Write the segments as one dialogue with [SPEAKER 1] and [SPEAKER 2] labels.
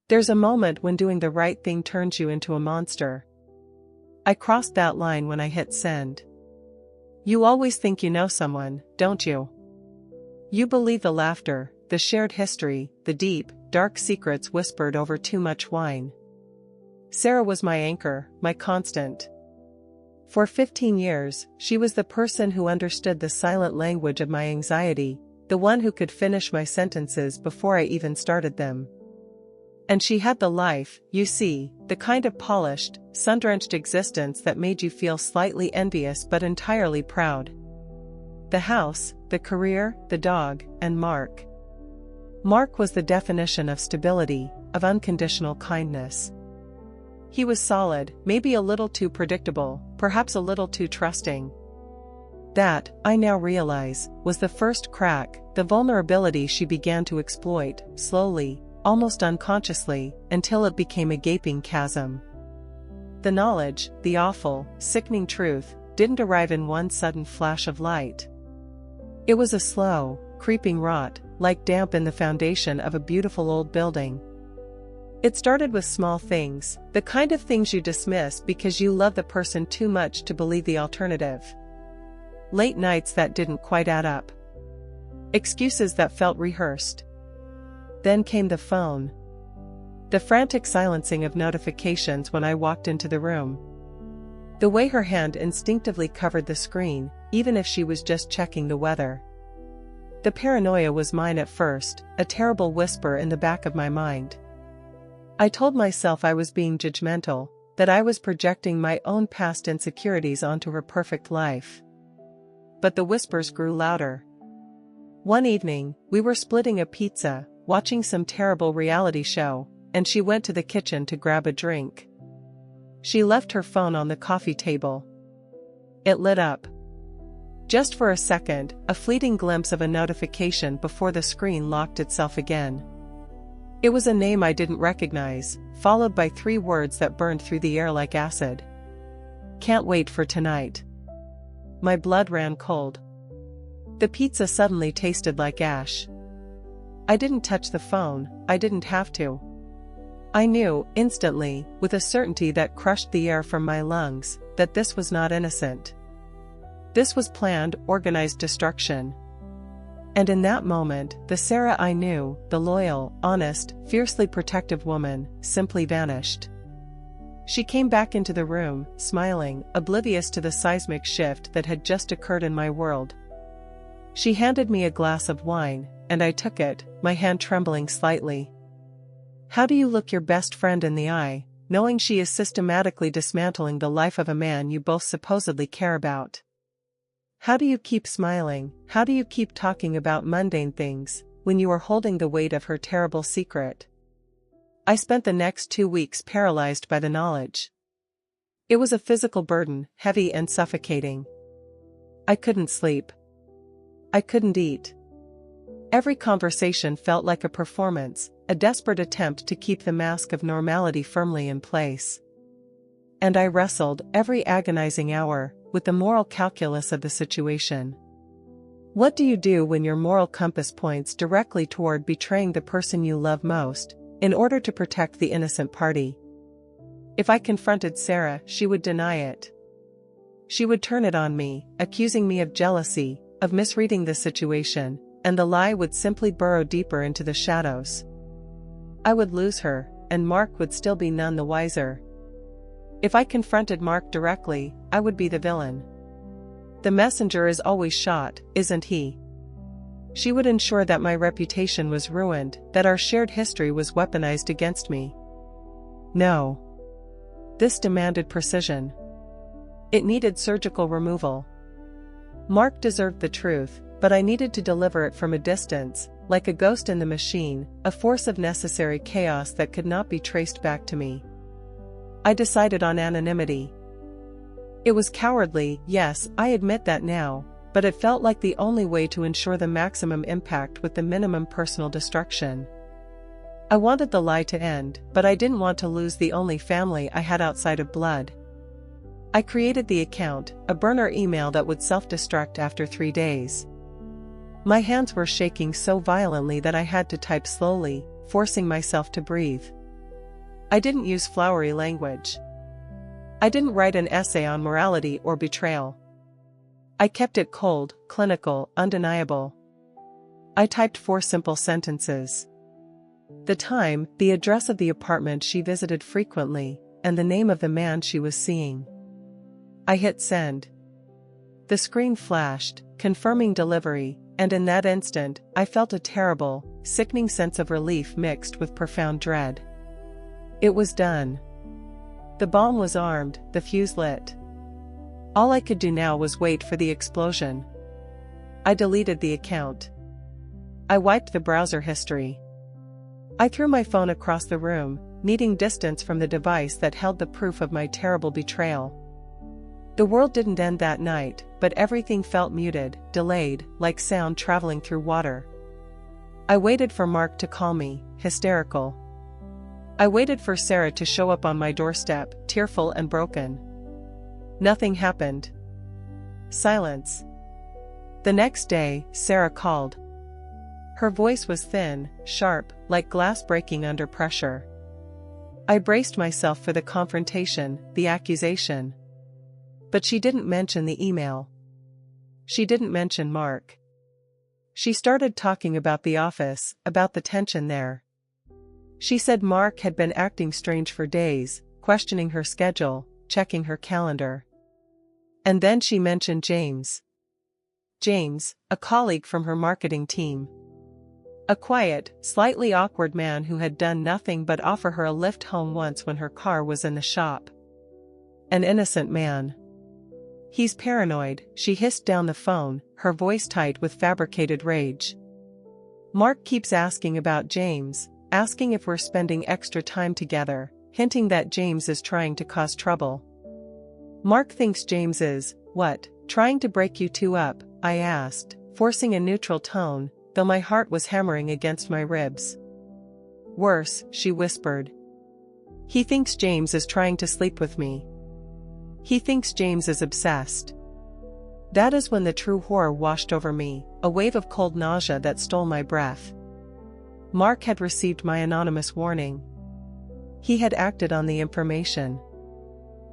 [SPEAKER 1] There's a moment when doing the right thing turns you into a monster. I crossed that line when I hit send. You always think you know someone, don't you? You believe the laughter, the shared history, the deep, dark secrets whispered over too much wine. Sarah was my anchor, my constant. For 15 years, she was the person who understood the silent language of my anxiety, the one who could finish my sentences before I even started them. And she had the life, you see, the kind of polished, sun-drenched existence that made you feel slightly envious but entirely proud. The house, the career, the dog, and Mark. Mark was the definition of stability, of unconditional kindness. He was solid, maybe a little too predictable, perhaps a little too trusting. That, I now realize, was the first crack, the vulnerability she began to exploit, slowly, almost unconsciously, until it became a gaping chasm. The knowledge, the awful, sickening truth, didn't arrive in one sudden flash of light. It was a slow, creeping rot, like damp in the foundation of a beautiful old building. It started with small things, the kind of things you dismiss because you love the person too much to believe the alternative. Late nights that didn't quite add up. Excuses that felt rehearsed. Then came the phone. The frantic silencing of notifications when I walked into the room. The way her hand instinctively covered the screen, even if she was just checking the weather. The paranoia was mine at first, a terrible whisper in the back of my mind. I told myself I was being judgmental, that I was projecting my own past insecurities onto her perfect life. But the whispers grew louder. One evening, we were splitting a pizza, watching some terrible reality show, and she went to the kitchen to grab a drink. She left her phone on the coffee table. It lit up. Just for a second, a fleeting glimpse of a notification before the screen locked itself again. It was a name I didn't recognize, followed by 3 words that burned through the air like acid. Can't wait for tonight. My blood ran cold. The pizza suddenly tasted like ash. I didn't touch the phone, I didn't have to. I knew, instantly, with a certainty that crushed the air from my lungs, that this was not innocent. This was planned, organized destruction. And in that moment, the Sarah I knew, the loyal, honest, fiercely protective woman, simply vanished. She came back into the room, smiling, oblivious to the seismic shift that had just occurred in my world. She handed me a glass of wine, and I took it, my hand trembling slightly. How do you look your best friend in the eye, knowing she is systematically dismantling the life of a man you both supposedly care about? How do you keep smiling, how do you keep talking about mundane things, when you are holding the weight of her terrible secret? I spent the next 2 weeks paralyzed by the knowledge. It was a physical burden, heavy and suffocating. I couldn't sleep. I couldn't eat. Every conversation felt like a performance, a desperate attempt to keep the mask of normality firmly in place. And I wrestled, every agonizing hour, with the moral calculus of the situation. What do you do when your moral compass points directly toward betraying the person you love most, in order to protect the innocent party? If I confronted Sarah, she would deny it. She would turn it on me, accusing me of jealousy, of misreading the situation, and the lie would simply burrow deeper into the shadows. I would lose her, and Mark would still be none the wiser. If I confronted Mark directly, I would be the villain. The messenger is always shot, isn't he? She would ensure that my reputation was ruined, that our shared history was weaponized against me. No. This demanded precision. It needed surgical removal. Mark deserved the truth, but I needed to deliver it from a distance, like a ghost in the machine, a force of necessary chaos that could not be traced back to me. I decided on anonymity. It was cowardly, yes, I admit that now, but it felt like the only way to ensure the maximum impact with the minimum personal destruction. I wanted the lie to end, but I didn't want to lose the only family I had outside of blood. I created the account, a burner email that would self-destruct after 3 days. My hands were shaking so violently that I had to type slowly, forcing myself to breathe. I didn't use flowery language. I didn't write an essay on morality or betrayal. I kept it cold, clinical, undeniable. I typed 4 simple sentences. The time, the address of the apartment she visited frequently, and the name of the man she was seeing. I hit send. The screen flashed, confirming delivery, and in that instant, I felt a terrible, sickening sense of relief mixed with profound dread. It was done. The bomb was armed, the fuse lit. All I could do now was wait for the explosion. I deleted the account. I wiped the browser history. I threw my phone across the room, needing distance from the device that held the proof of my terrible betrayal. The world didn't end that night, but everything felt muted, delayed, like sound traveling through water. I waited for Mark to call me, hysterical. I waited for Sarah to show up on my doorstep, tearful and broken. Nothing happened. Silence. The next day, Sarah called. Her voice was thin, sharp, like glass breaking under pressure. I braced myself for the confrontation, the accusation. But she didn't mention the email. She didn't mention Mark. She started talking about the office, about the tension there. She said Mark had been acting strange for days, questioning her schedule, checking her calendar. And then she mentioned James. James, a colleague from her marketing team. A quiet, slightly awkward man who had done nothing but offer her a lift home once when her car was in the shop. An innocent man. He's paranoid, she hissed down the phone, her voice tight with fabricated rage. Mark keeps asking about James, asking if we're spending extra time together, hinting that James is trying to cause trouble. Mark thinks James is, what, trying to break you two up? I asked, forcing a neutral tone, though my heart was hammering against my ribs. Worse, she whispered. He thinks James is trying to sleep with me. He thinks James is obsessed. That is when the true horror washed over me, a wave of cold nausea that stole my breath. Mark had received my anonymous warning. He had acted on the information.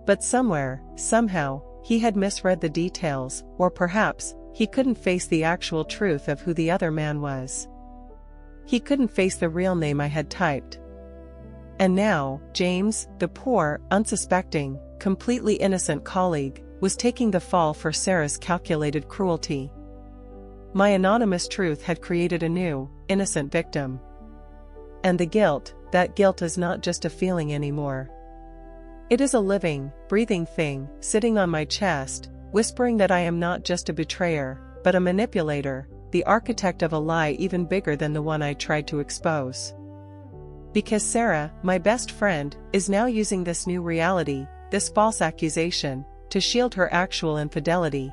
[SPEAKER 1] But somewhere, somehow, he had misread the details, or perhaps, he couldn't face the actual truth of who the other man was. He couldn't face the real name I had typed. And now, James, the poor, unsuspecting, completely innocent colleague, was taking the fall for Sarah's calculated cruelty. My anonymous truth had created a new, innocent victim. And the guilt, that guilt is not just a feeling anymore. It is a living, breathing thing, sitting on my chest, whispering that I am not just a betrayer, but a manipulator, the architect of a lie even bigger than the one I tried to expose. Because Sarah, my best friend, is now using this new reality, this false accusation, to shield her actual infidelity.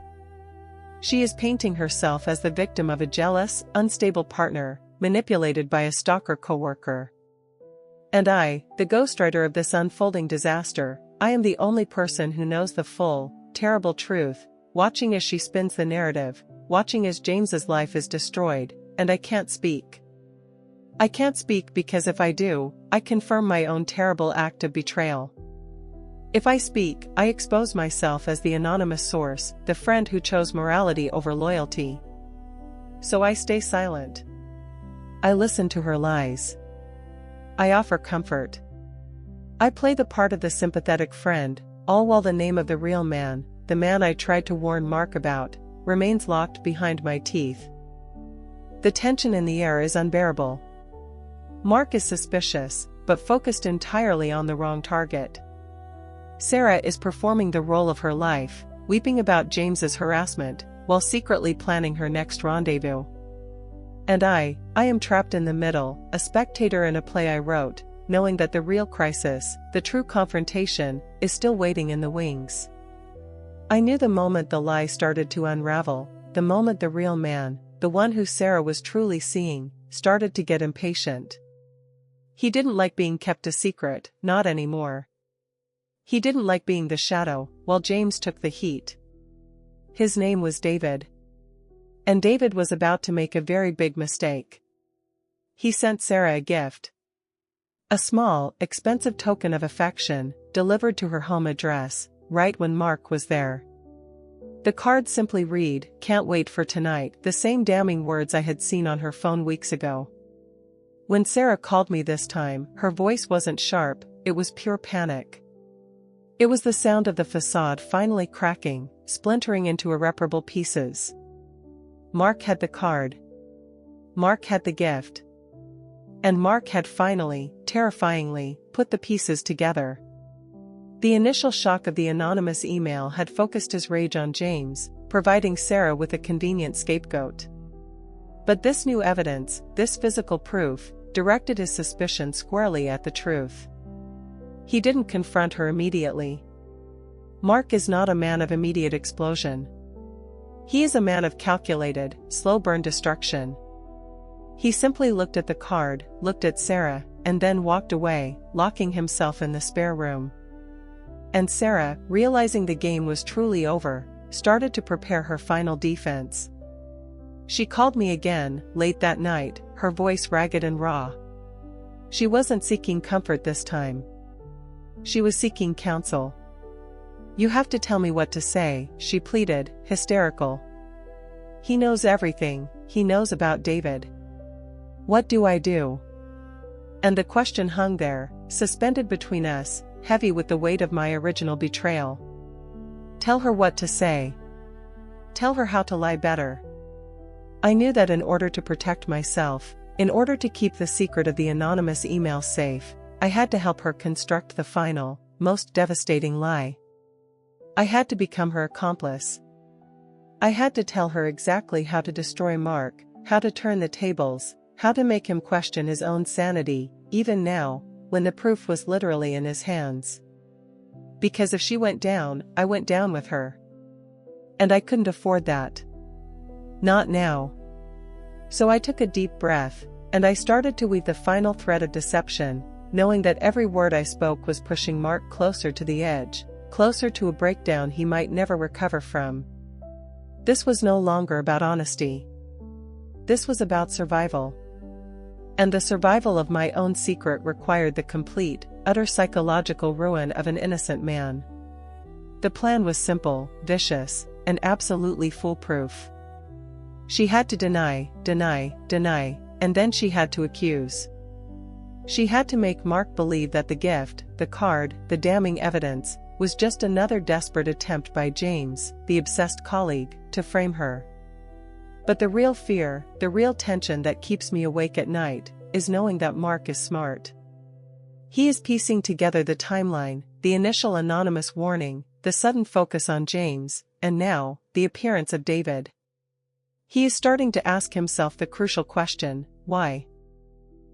[SPEAKER 1] She is painting herself as the victim of a jealous, unstable partner, manipulated by a stalker coworker. And I, the ghostwriter of this unfolding disaster, I am the only person who knows the full, terrible truth, watching as she spins the narrative, watching as James's life is destroyed, and I can't speak. I can't speak because if I do, I confirm my own terrible act of betrayal. If I speak, I expose myself as the anonymous source, the friend who chose morality over loyalty. So I stay silent. I listen to her lies. I offer comfort. I play the part of the sympathetic friend, all while the name of the real man, the man I tried to warn Mark about, remains locked behind my teeth. The tension in the air is unbearable. Mark is suspicious, but focused entirely on the wrong target. Sarah is performing the role of her life, weeping about James's harassment, while secretly planning her next rendezvous. And I am trapped in the middle, a spectator in a play I wrote, knowing that the real crisis, the true confrontation, is still waiting in the wings. I knew the moment the lie started to unravel, the moment the real man, the one who Sarah was truly seeing, started to get impatient. He didn't like being kept a secret, not anymore. He didn't like being the shadow, while James took the heat. His name was David. And David was about to make a very big mistake. He sent Sarah a gift. A small, expensive token of affection, delivered to her home address, right when Mark was there. The card simply read, "Can't wait for tonight," the same damning words I had seen on her phone weeks ago. When Sarah called me this time, her voice wasn't sharp, it was pure panic. It was the sound of the facade finally cracking, splintering into irreparable pieces. Mark had the card. Mark had the gift. And Mark had finally, terrifyingly, put the pieces together. The initial shock of the anonymous email had focused his rage on James, providing Sarah with a convenient scapegoat. But this new evidence, this physical proof, directed his suspicion squarely at the truth. He didn't confront her immediately. Mark is not a man of immediate explosion. He is a man of calculated, slow-burn destruction. He simply looked at the card, looked at Sarah, and then walked away, locking himself in the spare room. And Sarah, realizing the game was truly over, started to prepare her final defense. She called me again, late that night, her voice ragged and raw. She wasn't seeking comfort this time. She was seeking counsel. "You have to tell me what to say," she pleaded, hysterical. "He knows everything, he knows about David. What do I do?" And the question hung there, suspended between us, heavy with the weight of my original betrayal. Tell her what to say. Tell her how to lie better. I knew that in order to protect myself, in order to keep the secret of the anonymous email safe, I had to help her construct the final, most devastating lie. I had to become her accomplice. I had to tell her exactly how to destroy Mark, how to turn the tables, how to make him question his own sanity, even now, when the proof was literally in his hands. Because if she went down, I went down with her. And I couldn't afford that. Not now. So I took a deep breath, and I started to weave the final thread of deception, knowing that every word I spoke was pushing Mark closer to the edge, closer to a breakdown he might never recover from. This was no longer about honesty. This was about survival. And the survival of my own secret required the complete, utter psychological ruin of an innocent man. The plan was simple, vicious, and absolutely foolproof. She had to deny, and then she had to accuse. She had to make Mark believe that the gift, the card, the damning evidence, was just another desperate attempt by James, the obsessed colleague, to frame her. But the real fear, the real tension that keeps me awake at night, is knowing that Mark is smart. He is piecing together the timeline, the initial anonymous warning, the sudden focus on James, and now, the appearance of David. He is starting to ask himself the crucial question, why?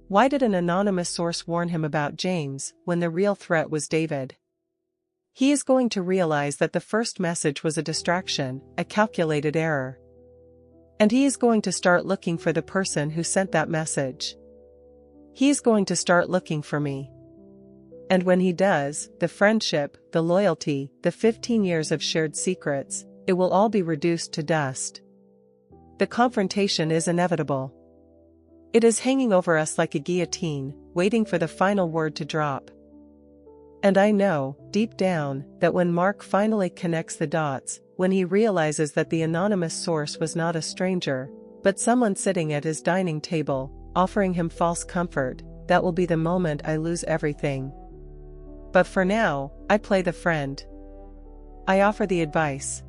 [SPEAKER 1] Why did an anonymous source warn him about James, when the real threat was David? He is going to realize that the first message was a distraction, a calculated error. And he is going to start looking for the person who sent that message. He is going to start looking for me. And when he does, the friendship, the loyalty, the 15 years of shared secrets, it will all be reduced to dust. The confrontation is inevitable. It is hanging over us like a guillotine, waiting for the final word to drop. And I know, deep down, that when Mark finally connects the dots, when he realizes that the anonymous source was not a stranger, but someone sitting at his dining table, offering him false comfort, that will be the moment I lose everything. But for now, I play the friend. I offer the advice.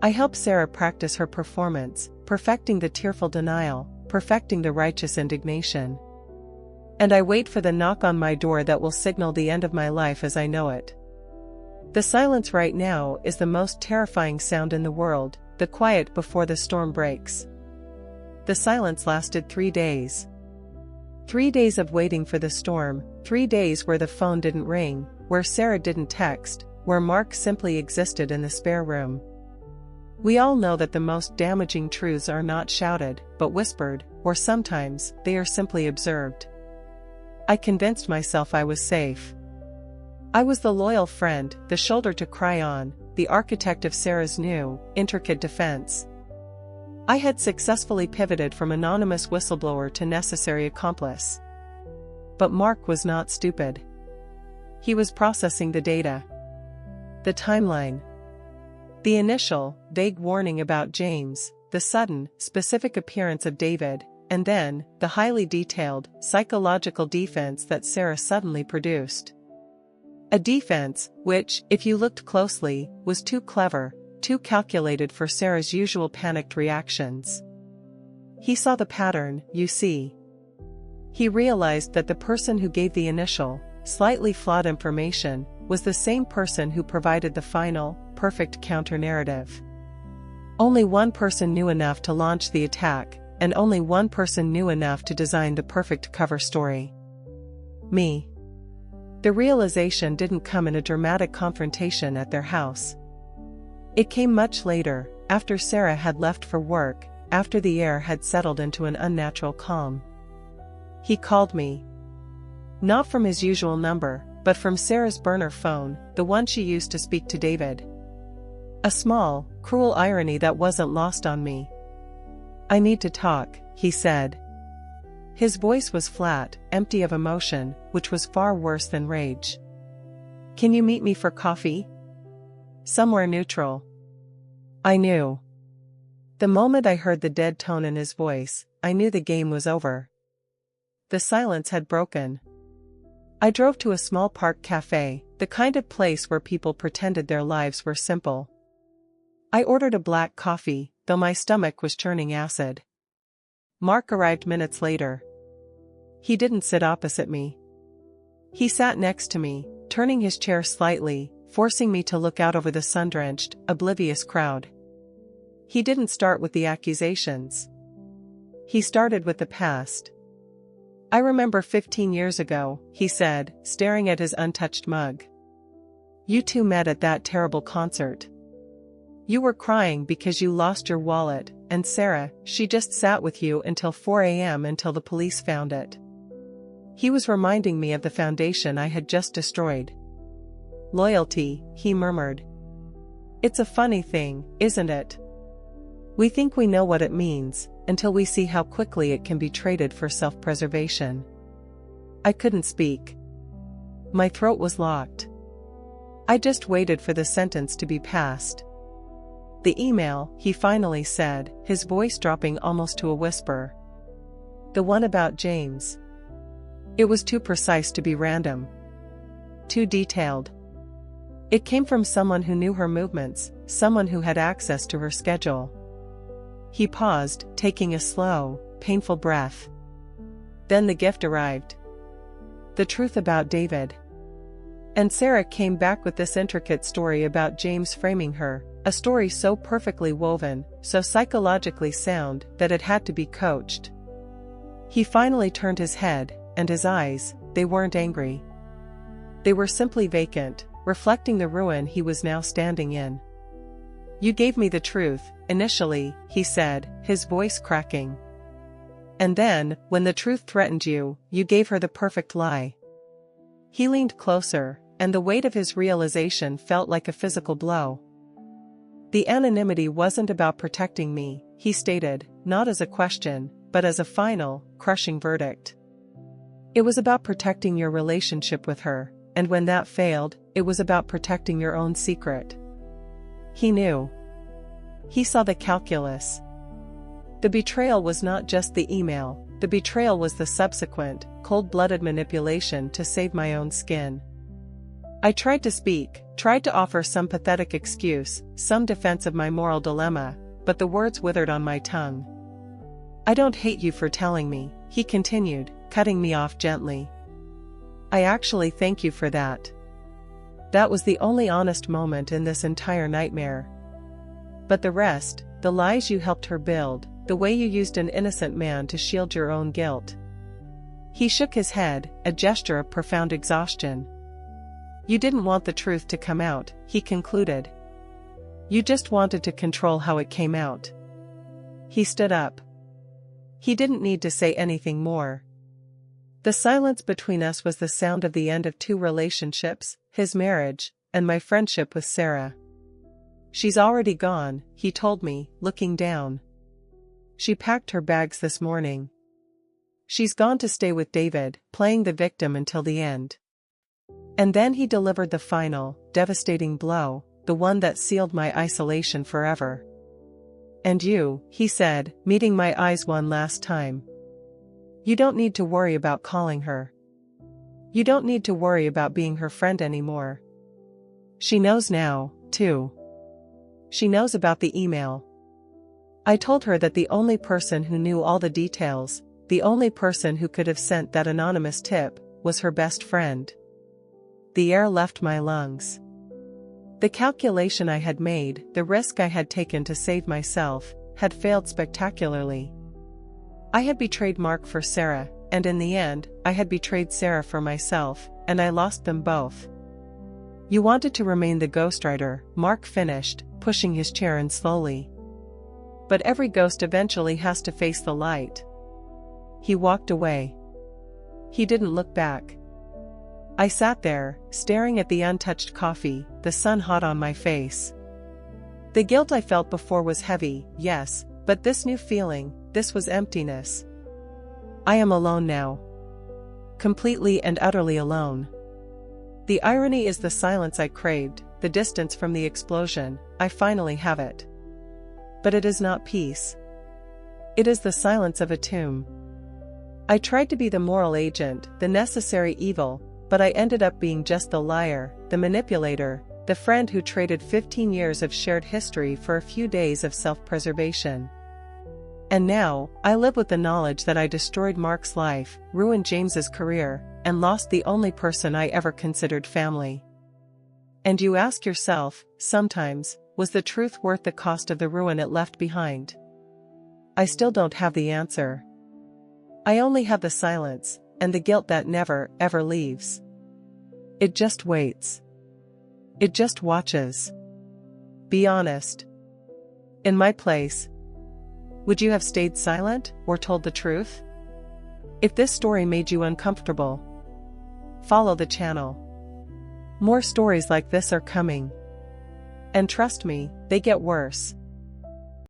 [SPEAKER 1] I help Sarah practice her performance, perfecting the tearful denial, perfecting the righteous indignation. And I wait for the knock on my door that will signal the end of my life as I know it. The silence right now is the most terrifying sound in the world, the quiet before the storm breaks. The silence lasted 3 days. 3 days of waiting for the storm, 3 days where the phone didn't ring, where Sarah didn't text, where Mark simply existed in the spare room. We all know that the most damaging truths are not shouted, but whispered, or sometimes, they are simply observed. I convinced myself I was safe. I was the loyal friend, the shoulder to cry on, the architect of Sarah's new, intricate defense. I had successfully pivoted from anonymous whistleblower to necessary accomplice. But Mark was not stupid. He was processing the data. The timeline. The initial, vague warning about James, the sudden, specific appearance of David, and then, the highly detailed, psychological defense that Sarah suddenly produced. A defense, which, if you looked closely, was too clever, too calculated for Sarah's usual panicked reactions. He saw the pattern, you see. He realized that the person who gave the initial, slightly flawed information, was the same person who provided the final, perfect counter-narrative. Only one person knew enough to launch the attack, and only one person knew enough to design the perfect cover story. Me. The realization didn't come in a dramatic confrontation at their house. It came much later, after Sarah had left for work, after the air had settled into an unnatural calm. He called me. Not from his usual number, but from Sarah's burner phone, the one she used to speak to David. A small, cruel irony that wasn't lost on me. "I need to talk," he said. His voice was flat, empty of emotion, which was far worse than rage. "Can you meet me for coffee? Somewhere neutral." I knew. The moment I heard the dead tone in his voice, I knew the game was over. The silence had broken. I drove to a small park cafe, the kind of place where people pretended their lives were simple. I ordered a black coffee, though my stomach was churning acid. Mark arrived minutes later. He didn't sit opposite me. He sat next to me, turning his chair slightly, forcing me to look out over the sun-drenched, oblivious crowd. He didn't start with the accusations. He started with the past. "I remember 15 years ago," he said, staring at his untouched mug. "You two met at that terrible concert. You were crying because you lost your wallet, and Sarah, she just sat with you until 4 a.m. until the police found it." He was reminding me of the foundation I had just destroyed. "Loyalty," he murmured. "It's a funny thing, isn't it? We think we know what it means, until we see how quickly it can be traded for self-preservation." I couldn't speak. My throat was locked. I just waited for the sentence to be passed. "The email," he finally said, his voice dropping almost to a whisper. "The one about James." It was too precise to be random. Too detailed. It came from someone who knew her movements, someone who had access to her schedule. He paused, taking a slow, painful breath. Then the gift arrived. The truth about David. And Sarah came back with this intricate story about James framing her, a story so perfectly woven, so psychologically sound, that it had to be coached. He finally turned his head, and his eyes, they weren't angry. They were simply vacant, reflecting the ruin he was now standing in. "You gave me the truth, initially," he said, his voice cracking. "And then, when the truth threatened you, you gave her the perfect lie." He leaned closer, and the weight of his realization felt like a physical blow. "The anonymity wasn't about protecting me," he stated, not as a question, but as a final, crushing verdict. "It was about protecting your relationship with her, and when that failed, it was about protecting your own secret." He knew. He saw the calculus. The betrayal was not just the email, the betrayal was the subsequent, cold-blooded manipulation to save my own skin. I tried to speak, tried to offer some pathetic excuse, some defense of my moral dilemma, but the words withered on my tongue. "I don't hate you for telling me," he continued, cutting me off gently. "I actually thank you for that. That was the only honest moment in this entire nightmare. But the rest, the lies you helped her build, the way you used an innocent man to shield your own guilt." He shook his head, a gesture of profound exhaustion. "You didn't want the truth to come out," he concluded. "You just wanted to control how it came out." He stood up. He didn't need to say anything more. The silence between us was the sound of the end of two relationships, his marriage, and my friendship with Sarah. "She's already gone," he told me, looking down. "She packed her bags this morning." She's gone to stay with David, playing the victim until the end. And then he delivered the final, devastating blow, the one that sealed my isolation forever. And you, he said, meeting my eyes one last time. You don't need to worry about calling her. You don't need to worry about being her friend anymore. She knows now, too. She knows about the email. I told her that the only person who knew all the details, the only person who could have sent that anonymous tip, was her best friend. The air left my lungs. The calculation I had made, the risk I had taken to save myself, had failed spectacularly. I had betrayed Mark for Sarah, and in the end, I had betrayed Sarah for myself, and I lost them both. You wanted to remain the ghostwriter, Mark finished, pushing his chair in slowly. But every ghost eventually has to face the light. He walked away. He didn't look back. I sat there, staring at the untouched coffee, the sun hot on my face. The guilt I felt before was heavy, yes, but this new feeling, this was emptiness. I am alone now. Completely and utterly alone. The irony is the silence I craved, the distance from the explosion, I finally have it. But it is not peace. It is the silence of a tomb. I tried to be the moral agent, the necessary evil, but I ended up being just the liar, the manipulator, the friend who traded 15 years of shared history for a few days of self-preservation. And now, I live with the knowledge that I destroyed Mark's life, ruined James's career, and lost the only person I ever considered family. And you ask yourself, sometimes, was the truth worth the cost of the ruin it left behind? I still don't have the answer. I only have the silence, and the guilt that never, ever leaves. It just waits. It just watches. Be honest. In my place, would you have stayed silent, or told the truth? If this story made you uncomfortable, follow the channel. More stories like this are coming. And trust me, they get worse.